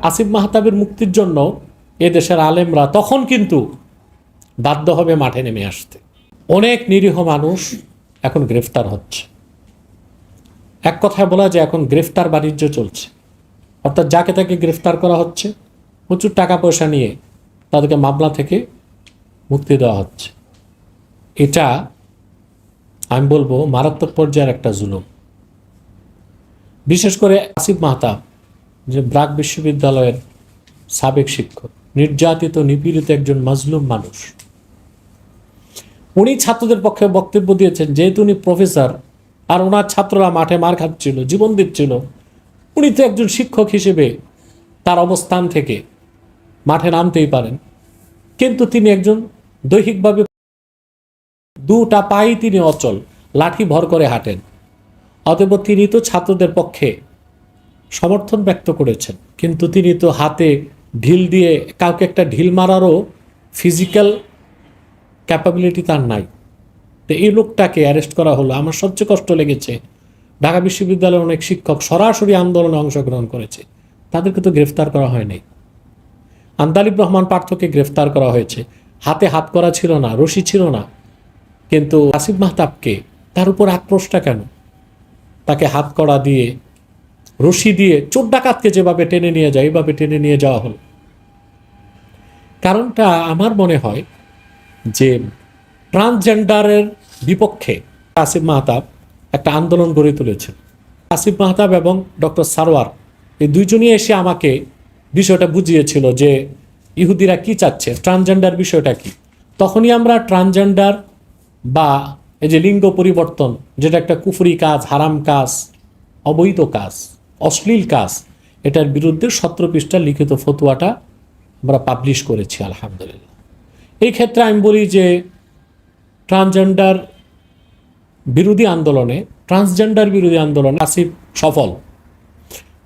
আসিফ মাহতাবের মুক্তির জন্য এদেশের আলেমরা তখন কিন্তু বাধ্য হবে মাঠে নেমে আসতে। অনেক নিরীহ মানুষ এখন গ্রেফতার হচ্ছে। এক কথায় বলা যায় এখন গ্রেফতার বাণিজ্য চলছে, অর্থাৎ যাকে তাকে গ্রেফতার করা হচ্ছে, প্রচুর টাকা পয়সা নিয়ে তাদেরকে মামলা থেকে মুক্তি দেওয়া হচ্ছে। এটা আমি বলবো মারাত্মক পর্যায়ের একটা জুলুম। বিশেষ করে আসিফ মাহতাব, যে ব্রাক বিশ্ববিদ্যালয়ের সাবেক শিক্ষক, নির্যাতিত নিপীড়িত একজন মাজলুম মানুষ, উনি ছাত্রদের পক্ষে বক্তব্য দিয়েছেন। যেহেতু উনি প্রফেসর আর ওনার ছাত্ররা মাঠে মার খাচ্ছিল, জীবন দিচ্ছিল, উনি তো একজন শিক্ষক হিসেবে তার অবস্থান থেকে মাঠে নামতেই পারেন, কিন্তু তিনি একজন দৈহিকভাবে দুটা পায়ে তিনি অচল, লাঠি ভর করে হাঁটেন। অতএব তিনি তো ছাত্রদের পক্ষে সমর্থন ব্যক্ত করেছেন, কিন্তু তিনি তো হাতে ঢিল দিয়ে কাউকে একটা ঢিল মারারও ফিজিক্যাল ক্যাপাবিলিটি তার নাই। তো এই লোকটাকে অ্যারেস্ট করা হলো। আমার সবচেয়ে কষ্ট লেগেছে, ঢাকা বিশ্ববিদ্যালয়ের অনেক শিক্ষক সরাসরি আন্দোলনে অংশগ্রহণ করেছে, তাদেরকে তো গ্রেফতার করা হয়নি। আন্দালিব রহমান পার্থকে গ্রেফতার করা হয়েছে, হাতে হাত করা ছিল না, রশি ছিল না, কিন্তু আসিফ মাহতাবকে তার উপর আক্রোশটা কেন? তাকে হাত করা দিয়ে, রশি দিয়ে চোর ডাকাতকে যেভাবে টেনে নিয়ে যায় এইভাবে টেনে নিয়ে যাওয়া হলো। কারণটা আমার মনে হয় যে ট্রান্সজেন্ডারের বিপক্ষে আসিফ মাহতাব একটা আন্দোলন গড়ে তুলেছেন। আসিফ মাহতাব এবং ডক্টর সারোয়ার এই দুইজনই এসে আমাকে বিষয়টা বুঝিয়েছিল যে ইহুদিরা কি চাচ্ছে, ট্রান্সজেন্ডার বিষয়টা কি। তখনই আমরা ট্রান্সজেন্ডার বা এই যে লিঙ্গ পরিবর্তন, যেটা একটা কুফরি কাজ, হারাম কাজ, অবৈধ কাজ, অশ্লীল কাজ, এটার বিরুদ্ধে 17 পৃষ্ঠার লিখিত ফতোয়াটা আমরা পাবলিশ করেছি আলহামদুলিল্লাহ। এই ক্ষেত্রে আমি বলি যে ট্রান্সজেন্ডার বিরোধী আন্দোলনে, ট্রান্সজেন্ডার বিরোধী আন্দোলনে আসিফ সফল।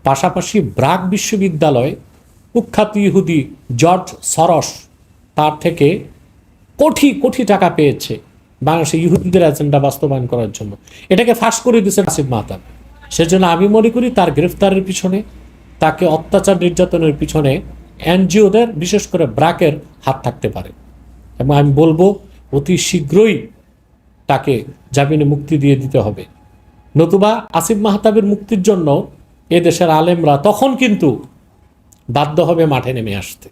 পাশাপাশি ব্রাক বিশ্ববিদ্যালয় কুখ্যাত ইহুদি জর্জ সরস তার থেকে কোটি কোটি টাকা পেয়েছে বাংলাদেশে ইহুদিদের এজেন্ডা বাস্তবায়ন করার জন্য। এটাকে ফাঁস করে দিয়েছেন আসিফ মাহতাব। সেজন্য আমি মনে করি তার গ্রেফতারের পিছনে, তাকে অত্যাচার নির্যাতনের পিছনে এনজিওদের, বিশেষ করে ব্রাকের হাত থাকতে পারে। এবং আমি বলবো অতি শীঘ্রই তাকে জামিনে মুক্তি দিয়ে দিতে হবে, নতুবা আসিফ মাহতাবের মুক্তির জন্য এদেশের আলেমরা তখন কিন্তু বাধ্য হবে মাঠে নেমে আসতে।